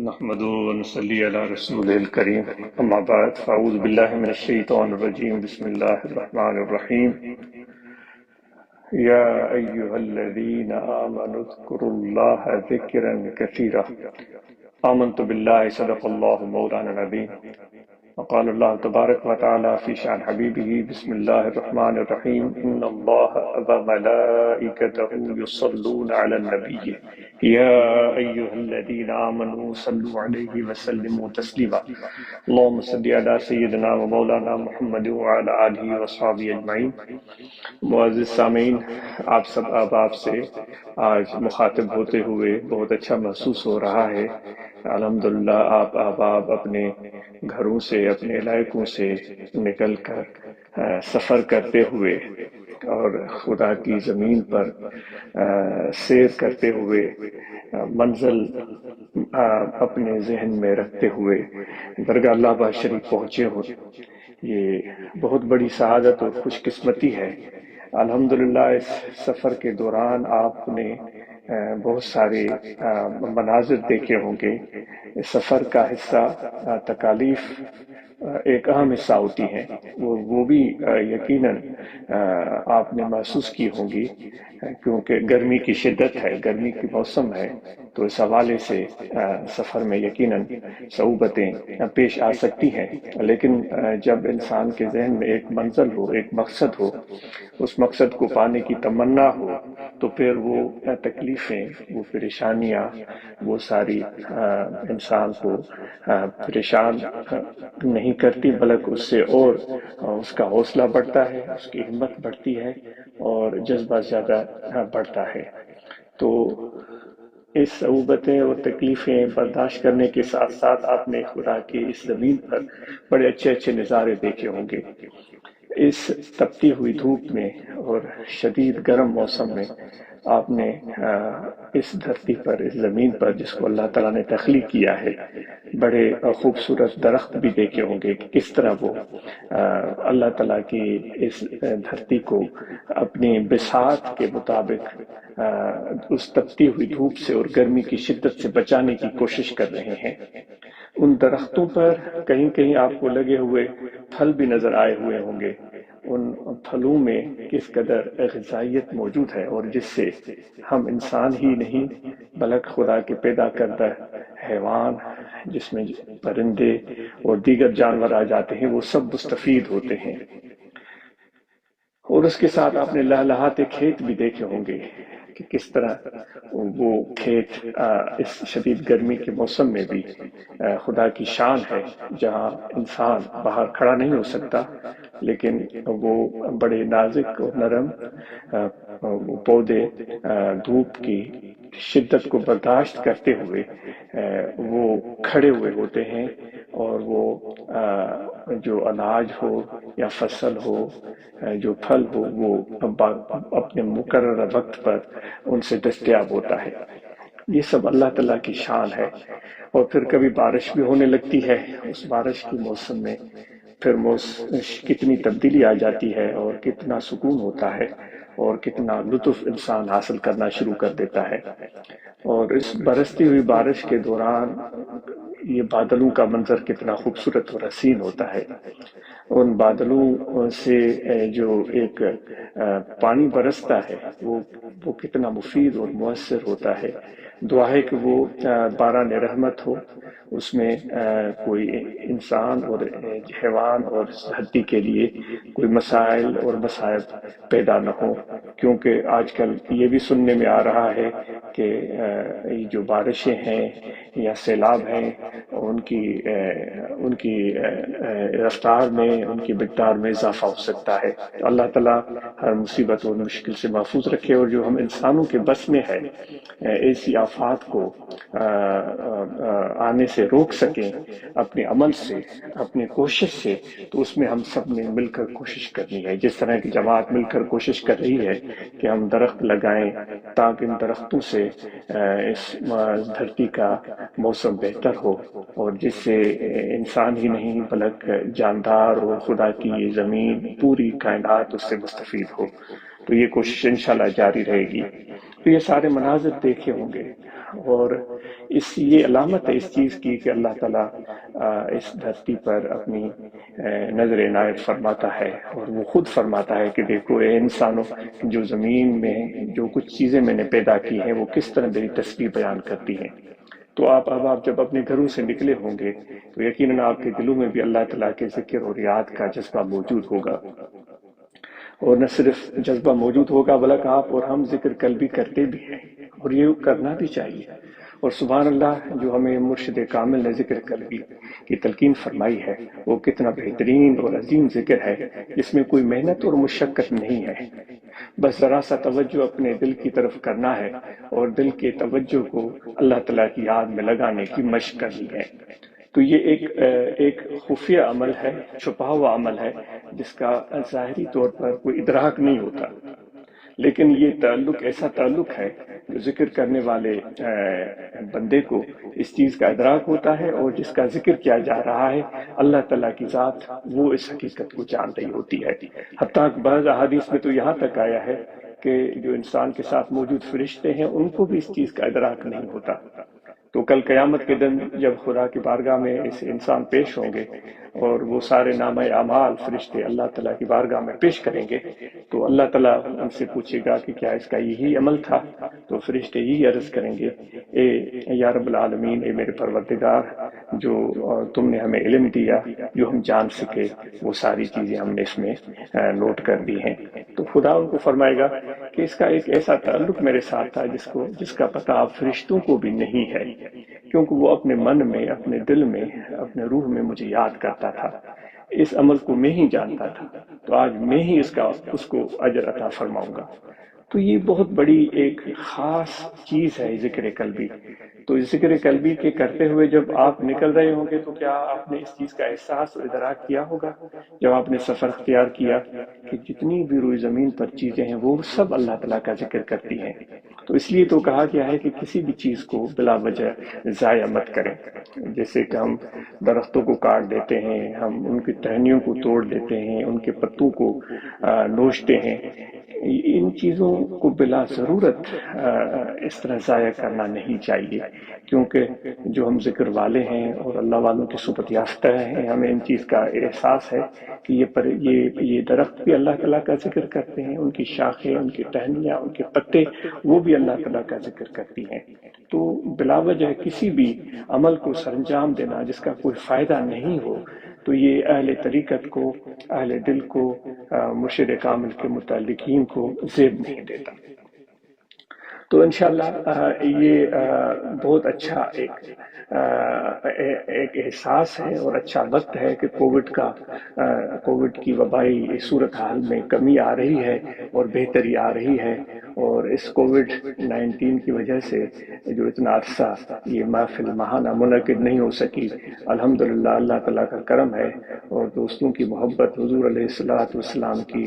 نحمده ونصلي على رسوله الكريم اما بعد فاعوذ بالله من الشيطان الرجيم بسم الله الرحمن الرحيم يا ايها الذين آمنوا اذكروا الله ذكرا كثيرا آمنت بالله صدق الله مولانا العظيم وقال الله تبارك وتعالى في شأن حبيبه بسم الله الرحمن الرحيم إن الله وملائكته يصلون على النبي يا أيها الذين آمنوا صلوا عليه وسلموا تسليما اللهم صل على سيدنا ومولانا محمد وعلى آله وصحبه أجمعين۔ معزز سامعین، آپ سب احباب سے آج مخاطب ہوتے ہوئے بہت اچھا محسوس ہو رہا ہے۔ الحمدللہ آپ احباب اپنے گھروں سے، اپنے علاقوں سے نکل کر سفر کرتے ہوئے اور خدا کی زمین پر سیر کرتے ہوئے منزل اپنے ذہن میں رکھتے ہوئے درگاہ اللہ با شریف پہنچے ہو، یہ بہت بڑی سعادت اور خوش قسمتی ہے۔ الحمدللہ اس سفر کے دوران آپ نے بہت سارے مناظر دیکھے ہوں گے۔ اس سفر کا حصہ تکالیف ایک اہم حصہ ہوتی ہیں، وہ بھی یقیناً آپ نے محسوس کی ہوں گی، کیونکہ گرمی کی شدت ہے، گرمی کی موسم ہے، تو اس حوالے سے سفر میں یقیناً صعوبتیں پیش آ سکتی ہیں۔ لیکن جب انسان کے ذہن میں ایک منزل ہو، ایک مقصد ہو، اس مقصد کو پانے کی تمنا ہو، تو پھر وہ تکلیفیں، وہ پریشانیاں، وہ ساری انسان کو پریشان نہیں کرتی، بلکہ اس سے اور اس کا حوصلہ بڑھتا ہے، اس کی ہمت بڑھتی ہے اور جذبہ زیادہ بڑھتا ہے۔ تو اس صعوبتیں اور تکلیفیں برداشت کرنے کے ساتھ ساتھ آپ نے خدا کی اس زمین پر بڑے اچھے اچھے نظارے دیکھے ہوں گے۔ اس تپتی ہوئی دھوپ میں اور شدید گرم موسم میں آپ نے اس دھرتی پر، اس زمین پر جس کو اللہ تعالیٰ نے تخلیق کیا ہے، بڑے خوبصورت درخت بھی دیکھے ہوں گے کہ کس طرح وہ اللہ تعالیٰ کی اس دھرتی کو اپنی بساط کے مطابق اس تپتی ہوئی دھوپ سے اور گرمی کی شدت سے بچانے کی کوشش کر رہے ہیں۔ ان درختوں پر کہیں کہیں آپ کو لگے ہوئے پھل بھی نظر آئے ہوئے ہوں گے۔ ان پھلوں میں کس قدر غذائیت موجود ہے، اور جس سے ہم انسان ہی نہیں بلکہ خدا کے پیدا کردہ حیوان، جس میں پرندے اور دیگر جانور آ جاتے ہیں، وہ سب مستفید ہوتے ہیں۔ اور اس کے ساتھ آپ نے لہلہاتے کھیت بھی دیکھے ہوں گے کہ کس طرح وہ کھیت اس شدید گرمی کے موسم میں بھی خدا کی شان ہے، جہاں انسان باہر کھڑا نہیں ہو سکتا، لیکن وہ بڑے نازک اور نرم پودے دھوپ کی شدت کو برداشت کرتے ہوئے وہ کھڑے ہوئے ہوتے ہیں، اور وہ جو اناج ہو یا فصل ہو، جو پھل ہو، وہ اپنے مقررہ وقت پر ان سے دستیاب ہوتا ہے۔ یہ سب اللہ تعالیٰ کی شان ہے۔ اور پھر کبھی بارش بھی ہونے لگتی ہے، اس بارش کے موسم میں پھر کتنی تبدیلی آ جاتی ہے، اور کتنا سکون ہوتا ہے، اور کتنا لطف انسان حاصل کرنا شروع کر دیتا ہے۔ اور اس برستی ہوئی بارش کے دوران یہ بادلوں کا منظر کتنا خوبصورت اور حسین ہوتا ہے۔ ان بادلوں سے جو ایک پانی برستا ہے، وہ کتنا مفید اور مؤثر ہوتا ہے۔ دعا ہے کہ وہ باران رحمت ہو، اس میں کوئی انسان اور حیوان اور دھرتی کے لیے کوئی مسائل اور مصائب پیدا نہ ہو، کیونکہ آج کل یہ بھی سننے میں آ رہا ہے کہ یہ جو بارشیں ہیں یا سیلاب ہیں، ان کی رفتار میں، ان کی مقدار میں اضافہ ہو سکتا ہے۔ تو اللہ تعالیٰ ہر مصیبت اور مشکل سے محفوظ رکھے، اور جو ہم انسانوں کے بس میں ہے ایسی آفات کو آنے سے روک سکیں اپنے عمل سے، اپنی کوشش سے، تو اس میں ہم سب نے مل کر کوشش کرنی ہے۔ جس طرح کی جماعت مل کر کوشش کر رہی ہے کہ ہم درخت لگائیں تاکہ ان درختوں سے اس دھرتی کا موسم بہتر ہو، اور جس سے انسان ہی نہیں بلکہ جاندار اور خدا کی یہ زمین، پوری کائنات اس سے مستفید ہو، تو یہ کوشش انشاءاللہ جاری رہے گی۔ تو یہ سارے مناظر دیکھے ہوں گے۔ اور یہ علامت ہے اس چیز کی کہ اللہ تعالیٰ اس دھرتی پر اپنی نظر عنایت فرماتا ہے، اور وہ خود فرماتا ہے کہ دیکھو اے انسانوں، جو زمین میں جو کچھ چیزیں میں نے پیدا کی ہیں وہ کس طرح میری تسبیح بیان کرتی ہیں۔ تو آپ جب اپنے گھروں سے نکلے ہوں گے تو یقیناً آپ کے دلوں میں بھی اللہ تعالیٰ کے ذکر اور یاد کا جذبہ موجود ہوگا، اور نہ صرف جذبہ موجود ہوگا بلکہ آپ اور ہم ذکر قلبی کرتے بھی ہیں، اور یہ کرنا بھی چاہیے۔ اور سبحان اللہ، جو ہمیں مرشد کامل نے ذکر قلبی کی تلقین فرمائی ہے وہ کتنا بہترین اور عظیم ذکر ہے، جس میں کوئی محنت اور مشقت نہیں ہے، بس ذرا سا توجہ اپنے دل کی طرف کرنا ہے اور دل کے توجہ کو اللہ تعالیٰ کی یاد میں لگانے کی مشق کرنی ہے۔ تو یہ ایک خفیہ عمل ہے، چھپا ہوا عمل ہے، جس کا ظاہری طور پر کوئی ادراک نہیں ہوتا، لیکن یہ تعلق ایسا تعلق ہے جو ذکر کرنے والے بندے کو اس چیز کا ادراک ہوتا ہے، اور جس کا ذکر کیا جا رہا ہے اللہ تعالیٰ کی ذات وہ اس حقیقت کو جان رہی ہوتی ہے۔ حتیٰ کہ بعض احادیث میں تو یہاں تک آیا ہے کہ جو انسان کے ساتھ موجود فرشتے ہیں ان کو بھی اس چیز کا ادراک نہیں ہوتا۔ تو کل قیامت کے دن جب خدا کی بارگاہ میں اس انسان پیش ہوں گے اور وہ سارے نامہ اعمال فرشتے اللہ تعالیٰ کی بارگاہ میں پیش کریں گے، تو اللہ تعالیٰ ان سے پوچھے گا کہ کیا اس کا یہی عمل تھا؟ تو فرشتے یہی عرض کریں گے، اے یا رب العالمین، اے میرے پروردگار، جو تم نے ہمیں علم دیا جو ہم جان سکے وہ ساری چیزیں ہم نے اس میں نوٹ کر دی ہیں۔ تو خدا ان کو فرمائے گا کہ اس کا ایک ایسا تعلق میرے ساتھ تھا جس کا پتہ آپ فرشتوں کو بھی نہیں ہے، کیونکہ وہ اپنے من میں، اپنے دل میں، اپنے روح میں مجھے یاد کرتا تھا، اس عمل کو میں ہی جانتا تھا، تو آج میں ہی اس کو اجر عطا فرماؤں گا۔ تو یہ بہت بڑی ایک خاص چیز ہے ذکر قلبی۔ تو ذکر قلبی کے کرتے ہوئے جب آپ نکل رہے ہوں گے تو کیا آپ نے اس چیز کا احساس اور ادراک کیا ہوگا جب آپ نے سفر اختیار کیا کہ جتنی بھی روئی زمین پر چیزیں ہیں وہ سب اللہ تعالیٰ کا ذکر کرتی ہیں۔ تو اس لیے تو کہا گیا ہے کہ کسی بھی چیز کو بلا وجہ ضائع مت کریں، جیسے کہ ہم درختوں کو کاٹ دیتے ہیں، ہم ان کی ٹہنیوں کو توڑ دیتے ہیں، ان کے پتوں کو نوچتے ہیں، ان چیزوں کو بلا ضرورت اس طرح ضائع کرنا نہیں چاہیے، کیونکہ جو ہم ذکر والے ہیں اور اللہ والوں کی صحبت یافتہ ہیں، ہمیں ان چیز کا احساس ہے کہ یہ درخت بھی اللہ تعالیٰ کا ذکر کرتے ہیں، ان کی شاخیں، ان کی ٹہنیاں، ان کے پتے وہ بھی اللہ تعالیٰ کا ذکر کرتی ہیں۔ تو بلا وجہ کسی بھی عمل کو سرانجام دینا جس کا کوئی فائدہ نہیں ہو، تو یہ اہل طریقت کو، اہل دل کو، مرشد کامل کے متعلقین کو زیب نہیں دیتا۔ تو انشاءاللہ یہ بہت اچھا ایک احساس ہے اور اچھا وقت ہے کہ کووڈ کی وبائی صورتحال میں کمی آ رہی ہے اور بہتری آ رہی ہے، اور اس کووڈ-19 کی وجہ سے جو اتنا عرصہ یہ محفل ماہانہ منعقد نہیں ہو سکی، الحمدللہ اللہ تعالیٰ کا کرم ہے اور دوستوں کی محبت، حضور علیہ الصلوۃ والسلام کی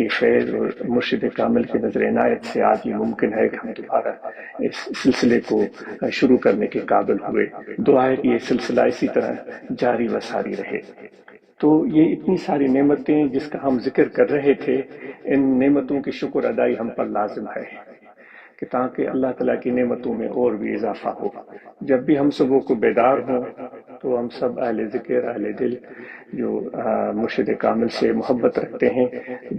خیر اور مرشد کامل کی نظر عنایت سے آج یہ ممکن ہے کہ ہم دوبارہ اس سلسلے کو شروع کرنے کے قابل ہوئے۔ دعا ہے کہ یہ سلسلہ اسی طرح جاری و ساری رہے۔ تو یہ اتنی ساری نعمتیں جس کا ہم ذکر کر رہے تھے، ان نعمتوں کی شکر ادائی ہم پر لازم ہے کہ تاکہ اللہ تعالیٰ کی نعمتوں میں اور بھی اضافہ ہو۔ جب بھی ہم سبوں کو بیدار ہوں تو ہم سب اہل ذکر، اہل دل جو مرشد کامل سے محبت رکھتے ہیں،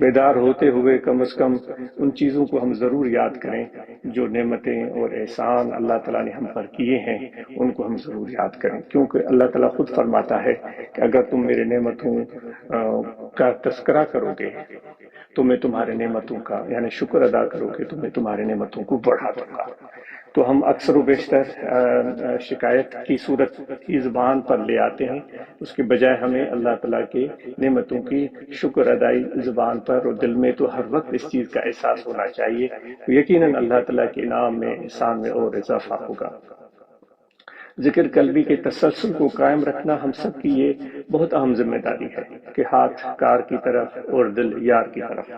بیدار ہوتے ہوئے کم از کم ان چیزوں کو ہم ضرور یاد کریں جو نعمتیں اور احسان اللہ تعالیٰ نے ہم پر کیے ہیں، ان کو ہم ضرور یاد کریں، کیونکہ اللہ تعالیٰ خود فرماتا ہے کہ اگر تم میرے نعمتوں کا تذکرہ کرو گے تو میں تمہارے نعمتوں کا یعنی شکر ادا کرو گے تو میں تمہارے نعمتوں کو بڑھا دوں گا۔ تو ہم اکثر و بیشتر شکایت کی صورت کی زبان پر لے آتے ہیں، اس کے بجائے ہمیں اللہ تعالیٰ کے نعمتوں کی شکر ادائی زبان پر اور دل میں تو ہر وقت اس چیز کا احساس ہونا چاہیے، تو یقیناً اللہ تعالیٰ کے انعام میں، احسان میں اور اضافہ ہوگا۔ ذکر قلبی کے تسلسل کو قائم رکھنا ہم سب کی یہ بہت اہم ذمہ داری ہے کہ ہاتھ کار کی طرف اور دل یار کی طرف۔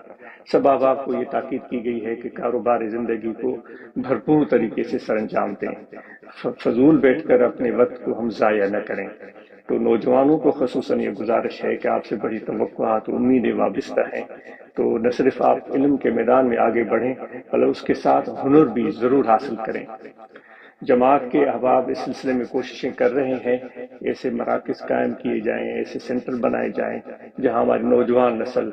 سب احباب کو یہ تاکید کی گئی ہے کہ کاروبار زندگی کو بھرپور طریقے سے سر انجام دیں، فضول بیٹھ کر اپنے وقت کو ہم ضائع نہ کریں۔ تو نوجوانوں کو خصوصاً یہ گزارش ہے کہ آپ سے بڑی توقعات و امیدیں وابستہ ہیں، تو نہ صرف آپ علم کے میدان میں آگے بڑھیں بلکہ اس کے ساتھ ہنر بھی ضرور حاصل کریں۔ جماعت کے احباب اس سلسلے میں کوششیں کر رہے ہیں، ایسے مراکز قائم کیے جائیں، ایسے سینٹر بنائے جائیں جہاں ہماری نوجوان نسل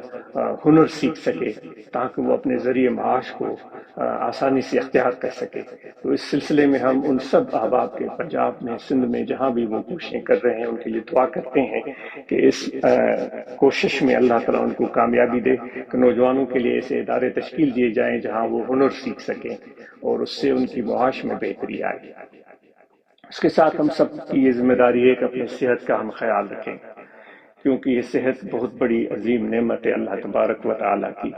ہنر سیکھ سکے تاکہ وہ اپنے ذریعے معاش کو آسانی سے اختیار کر سکے۔ تو اس سلسلے میں ہم ان سب احباب کے پنجاب میں، سندھ میں، جہاں بھی وہ کوششیں کر رہے ہیں ان کے لیے دعا کرتے ہیں کہ اس کوشش میں اللہ تعالیٰ ان کو کامیابی دے کہ نوجوانوں کے لیے ایسے ادارے تشکیل دیے جائیں جہاں وہ ہنر سیکھ سکیں اور اس سے ان کی معاش میں بہتری آئے۔ اس کے ساتھ ہم سب کی یہ ذمہ داری ہے کہ اپنی صحت کا ہم خیال رکھیں، کیونکہ یہ صحت بہت بڑی عظیم نعمت ہے اللہ تبارک و تعالیٰ کی۔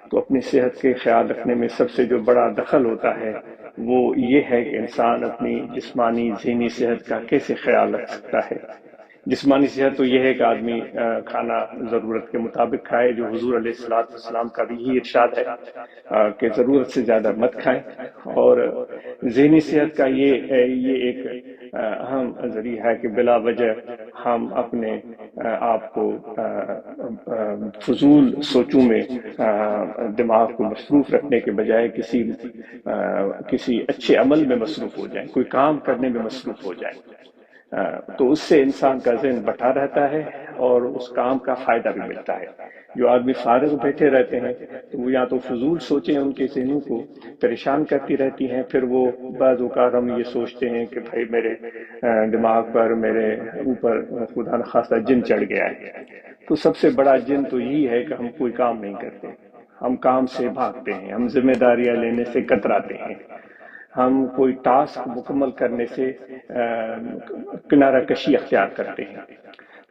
تو اپنی صحت کے خیال رکھنے میں سب سے جو بڑا دخل ہوتا ہے وہ یہ ہے کہ انسان اپنی جسمانی ذہنی صحت کا کیسے خیال رکھ سکتا ہے۔ جسمانی صحت تو یہ ہے کہ آدمی کھانا ضرورت کے مطابق کھائے، جو حضور علیہ السلام کا بھی یہی ارشاد ہے کہ ضرورت سے زیادہ مت کھائیں۔ اور ذہنی صحت کا یہ ایک اہم ذریعہ ہے کہ بلا وجہ ہم اپنے آپ کو فضول سوچوں میں دماغ کو مصروف رکھنے کے بجائے کسی اچھے عمل میں مصروف ہو جائیں، کوئی کام کرنے میں مصروف ہو جائیں، تو اس سے انسان کا ذہن بٹھا رہتا ہے اور اس کام کا فائدہ بھی ملتا ہے۔ جو آدمی فارغ بیٹھے رہتے ہیں تو وہ یا تو فضول سوچیں ان کے ذہنوں کو پریشان کرتی رہتی ہیں، پھر وہ بعض اوقات ہم یہ سوچتے ہیں کہ بھائی میرے دماغ پر، میرے اوپر خدا نخواستہ جن چڑھ گیا ہے۔ تو سب سے بڑا جن تو یہی ہے کہ ہم کوئی کام نہیں کرتے، ہم کام سے بھاگتے ہیں، ہم ذمہ داریاں لینے سے کتراتے ہیں، ہم کوئی ٹاسک مکمل کرنے سے کنارہ کشی اختیار کرتے ہیں۔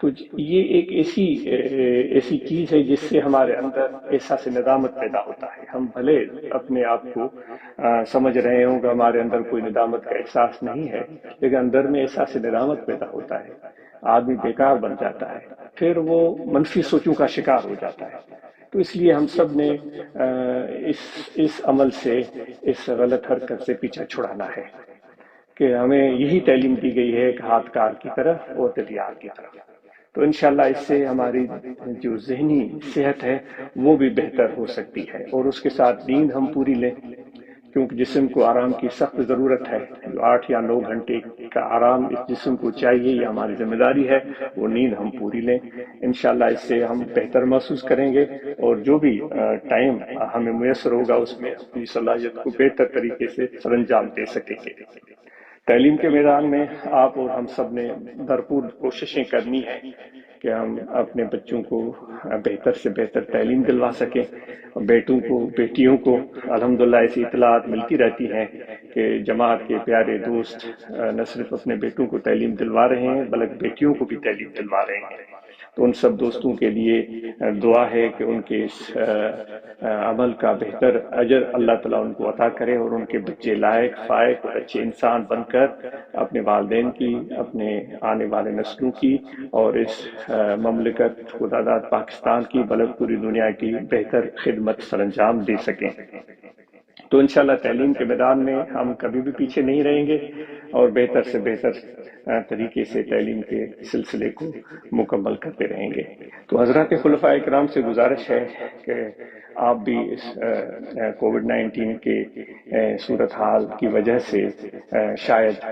تو یہ ایک ایسی چیز ہے جس سے ہمارے اندر احساس ندامت پیدا ہوتا ہے۔ ہم بھلے اپنے آپ کو سمجھ رہے ہوں کہ ہمارے اندر کوئی ندامت کا احساس نہیں ہے، لیکن اندر میں احساس ندامت پیدا ہوتا ہے، آدمی بیکار بن جاتا ہے، پھر وہ منفی سوچوں کا شکار ہو جاتا ہے۔ تو اس لیے ہم سب نے اس عمل سے، اس غلط حرکت سے پیچھا چھڑانا ہے کہ ہمیں یہی تعلیم دی گئی ہے کہ ہاتھ کار کی طرف اور دل یار کی طرف۔ تو انشاءاللہ اس سے ہماری جو ذہنی صحت ہے وہ بھی بہتر ہو سکتی ہے، اور اس کے ساتھ نیند ہم پوری لیں، کیونکہ جسم کو آرام کی سخت ضرورت ہے۔ جو 8 یا 9 گھنٹے کا آرام اس جسم کو چاہیے، یہ ہماری ذمہ داری ہے، وہ نیند ہم پوری لیں۔ انشاءاللہ اس سے ہم بہتر محسوس کریں گے، اور جو بھی ٹائم ہمیں میسر ہوگا اس میں اپنی صلاحیت کو بہتر طریقے سے سر انجام دے سکیں گے۔ تعلیم کے میدان میں آپ اور ہم سب نے بھرپور کوششیں کرنی ہیں کہ ہم اپنے بچوں کو بہتر سے بہتر تعلیم دلوا سکیں۔ بیٹوں کو، بیٹیوں کو الحمدللہ ایسی اطلاعات ملتی رہتی ہیں کہ جماعت کے پیارے دوست نہ صرف اپنے بیٹوں کو تعلیم دلوا رہے ہیں بلکہ بیٹیوں کو بھی تعلیم دلوا رہے ہیں۔ تو ان سب دوستوں کے لیے دعا ہے کہ ان کے اس عمل کا بہتر اجر اللہ تعالیٰ ان کو عطا کرے، اور ان کے بچے لائق، فائق اور اچھے انسان بن کر اپنے والدین کی، اپنے آنے والے نسلوں کی، اور اس مملکت خدا داد پاکستان کی بلکہ پوری دنیا کی بہتر خدمت سر انجام دے سکیں۔ تو انشاءاللہ تعلیم کے میدان میں ہم کبھی بھی پیچھے نہیں رہیں گے، اور بہتر سے بہتر طریقے سے تعلیم کے سلسلے کو مکمل کرتے رہیں گے۔ تو حضرات خلفاء کرام سے گزارش ہے کہ آپ بھی اس کووڈ-19 کے صورتحال کی وجہ سے شاید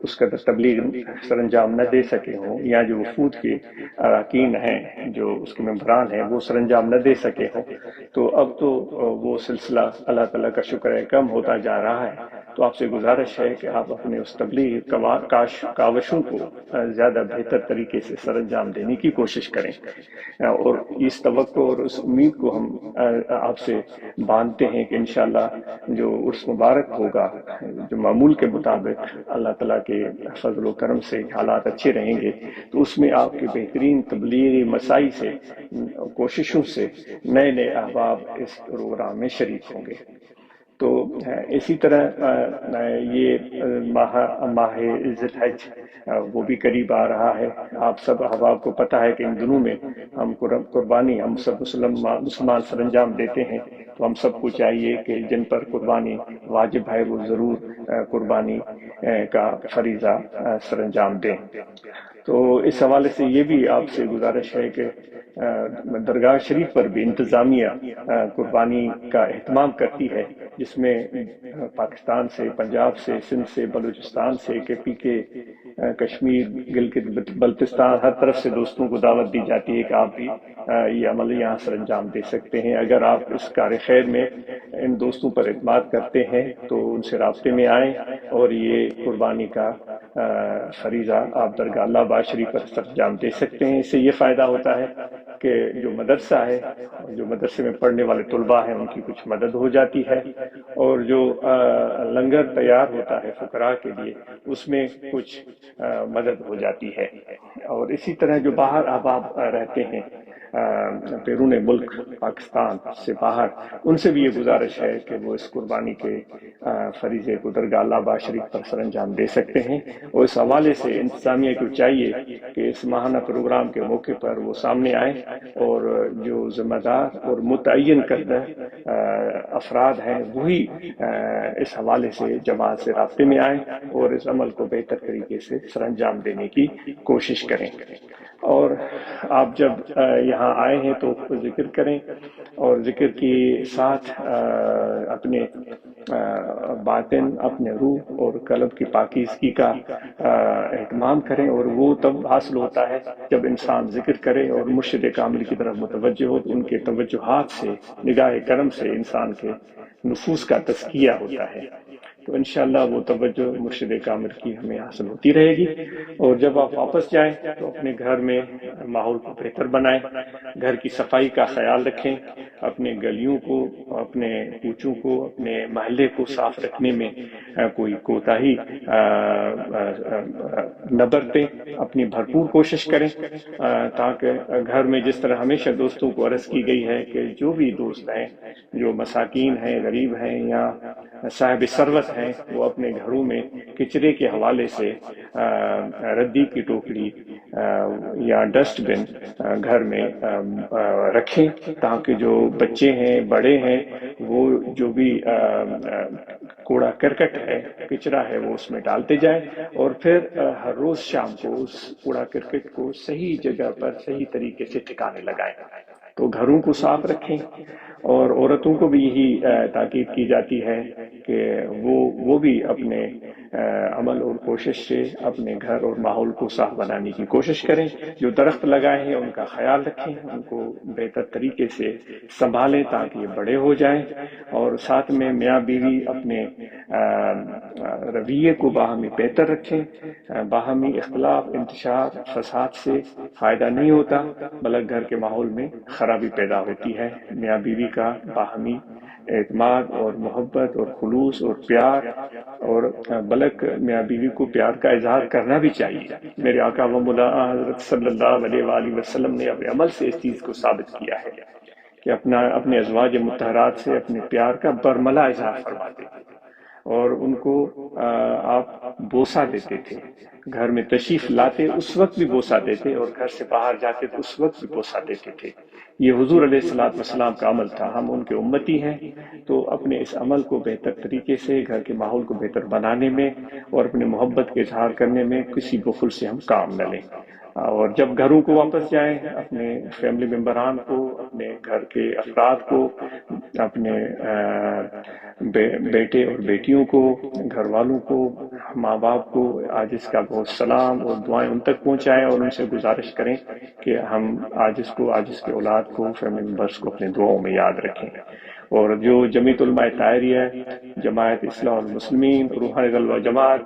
اس کا تبلیغ سر انجام نہ دے سکے ہوں، یا جو وفود کے اراکین ہیں، جو اس کے ممبران ہیں، وہ سر انجام نہ دے سکے ہوں، تو اب تو وہ سلسلہ اللہ تعالیٰ کا شکر ہے کم ہوتا جا رہا ہے۔ تو آپ سے گزارش ہے کہ آپ اپنے اس تبلیغ کاوشوں کو زیادہ بہتر طریقے سے سر انجام دینے کی کوشش کریں، اور اس توقع اور اس امید کو ہم آپ سے باندھتے ہیں کہ انشاءاللہ جو عرس مبارک ہوگا، جو معمول کے مطابق اللہ تعالیٰ کے فضل و کرم سے حالات اچھے رہیں گے، تو اس میں آپ کے بہترین تبلیغی مساعی سے، کوششوں سے نئے احباب اس پروگرام میں شریک ہوں گے۔ تو اسی طرح یہ ماہ ذی الحج وہ بھی قریب آ رہا ہے۔ آپ سب احباب کو پتہ ہے کہ ان دنوں میں ہم قربانی ہم سب مسلمان سر انجام دیتے ہیں، تو ہم سب کو چاہیے کہ جن پر قربانی واجب ہے وہ ضرور قربانی کا فریضہ سر انجام دیں۔ تو اس حوالے سے یہ بھی آپ سے گزارش ہے کہ درگاہ شریف پر بھی انتظامیہ قربانی کا اہتمام کرتی ہے، جس میں پاکستان سے، پنجاب سے، سندھ سے، بلوچستان سے، KP کے، کشمیر، گلگت بلتستان، ہر طرف سے دوستوں کو دعوت دی جاتی ہے کہ آپ بھی یہ عمل یہاں سر انجام دے سکتے ہیں۔ اگر آپ اس کار خیر میں ان دوستوں پر اعتماد کرتے ہیں تو ان سے رابطے میں آئیں اور یہ قربانی کا فریضہ آپ درگاہ اللہ آباد شریف پر سر انجام دے سکتے ہیں۔ اس سے یہ فائدہ ہوتا ہے کہ جو مدرسہ ہے، جو مدرسے میں پڑھنے والے طلباء ہیں، ان کی کچھ مدد ہو جاتی ہے، اور جو لنگر تیار ہوتا ہے فقراء کے لیے، اس میں کچھ مدد ہو جاتی ہے۔ اور اسی طرح جو باہر احباب رہتے ہیں بیرون ملک، پاکستان سے باہر، ان سے بھی یہ گزارش ہے کہ وہ اس قربانی کے فریضے کو درگاہ اللہ آباد شریف پر سر انجام دے سکتے ہیں۔ اور اس حوالے سے انتظامیہ کو چاہیے کہ اس ماہانہ پروگرام کے موقع پر وہ سامنے آئیں اور جو ذمہ دار اور متعین کردہ افراد ہیں وہی اس حوالے سے جماعت سے رابطے میں آئیں اور اس عمل کو بہتر طریقے سے سر انجام دینے کی کوشش کریں۔ اور آپ جب یہاں آئے ہیں تو ذکر کریں، اور ذکر کے ساتھ اپنے باطن، اپنے روح اور قلب کی پاکیزگی کا اہتمام کریں، اور وہ تب حاصل ہوتا ہے جب انسان ذکر کرے اور مرشد کامل کی طرف متوجہ ہو، تو ان کے توجہات سے، نگاہ کرم سے انسان کے نفوس کا تزکیہ ہوتا ہے۔ تو انشاءاللہ وہ توجہ مرشد کامل کی ہمیں حاصل ہوتی رہے گی۔ اور جب آپ واپس جائیں تو اپنے گھر میں ماحول کو بہتر بنائیں، گھر کی صفائی کا خیال رکھیں، اپنے گلیوں کو، اپنے کوچوں کو، اپنے محلے کو صاف رکھنے میں کوئی کوتاہی نہ برتیں، اپنی بھرپور کوشش کریں، تاکہ گھر میں جس طرح ہمیشہ دوستوں کو عرض کی گئی ہے کہ جو بھی دوست ہیں، جو مساکین ہیں، غریب ہیں یا صاحب ثروت ہیں، وہ اپنے گھروں میں کچرے کے حوالے سے ردی کی ٹوکری یا ڈسٹ بن گھر میں رکھیں، تاکہ جو بچے ہیں، بڑے ہیں، وہ جو بھی کوڑا کرکٹ ہے، کچرا ہے، وہ اس میں ڈالتے جائیں، اور پھر ہر روز شام کو اس کوڑا کرکٹ کو صحیح جگہ پر صحیح طریقے سے ٹھکانے لگائیں۔ تو گھروں کو صاف رکھیں، اور عورتوں کو بھی یہی تاکید کی جاتی ہے کہ وہ بھی اپنے عمل اور کوشش سے اپنے گھر اور ماحول کو صاف بنانے کی کوشش کریں۔ جو درخت لگائے ہیں ان کا خیال رکھیں، ان کو بہتر طریقے سے سنبھالیں تاکہ یہ بڑے ہو جائیں، اور ساتھ میں میاں بیوی اپنے رویے کو باہمی بہتر رکھیں۔ باہمی اختلاف، انتشار، فساد سے فائدہ نہیں ہوتا، بلکہ گھر کے ماحول میں خرابی پیدا ہوتی ہے۔ میاں بیوی کا باہمی اعتماد اور محبت اور خلوص اور پیار، اور بلکہ میاں بیوی کو پیار کا اظہار کرنا بھی چاہیے۔ میرے آقا و مولا حضرت صلی اللہ علیہ وآلہ وسلم نے اپنے عمل سے اس چیز کو ثابت کیا ہے کہ اپنے ازواج مطہرات سے اپنے پیار کا برملا اظہار فرماتے تھے، اور ان کو آپ بوسہ دیتے تھے۔ گھر میں تشریف لاتے اس وقت بھی بوسہ دیتے، اور گھر سے باہر جاتے تو اس وقت بھی بوسہ دیتے تھے۔ یہ حضور علیہ السلام کا عمل تھا، ہم ان کے امتی ہیں، تو اپنے اس عمل کو بہتر طریقے سے گھر کے ماحول کو بہتر بنانے میں اور اپنے محبت کے اظہار کرنے میں کسی بخل سے ہم کام نہ لیں۔ اور جب گھروں کو واپس جائیں، اپنے فیملی ممبران کو، اپنے گھر کے افراد کو، اپنے بیٹے اور بیٹیوں کو، گھر والوں کو، ماں باپ کو عاجز کا بہت سلام اور دعائیں ان تک پہنچائیں، اور ان سے گزارش کریں کہ ہم عاجز کے اولاد کو، فیملی ممبرس کو اپنے دعاؤں میں یاد رکھیں۔ اور جو جمعیت علماء طاہریہ، جماعت اصلاح المسلمین، روحانی غلبہ جماعت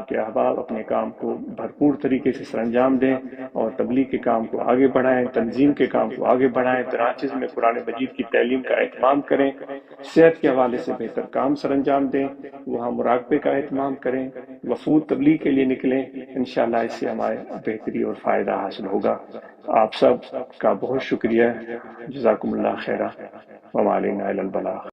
کے احباب اپنے کام کو بھرپور طریقے سے سر انجام دیں، اور تبلیغ کے کام کو آگے بڑھائیں، تنظیم کے کام کو آگے بڑھائیں، برانچز میں قرآن مجید کی تعلیم کا اہتمام کریں، صحت کے حوالے سے بہتر کام سر انجام دیں، وہاں مراقبے کا اہتمام کریں، وفود تبلیغ کے لیے نکلیں۔ انشاءاللہ اس سے ہمارے بہتری اور فائدہ حاصل ہوگا۔ آپ سب کا بہت شکریہ، جزاکم اللہ خیرہ، وما علینا الا البلاغ۔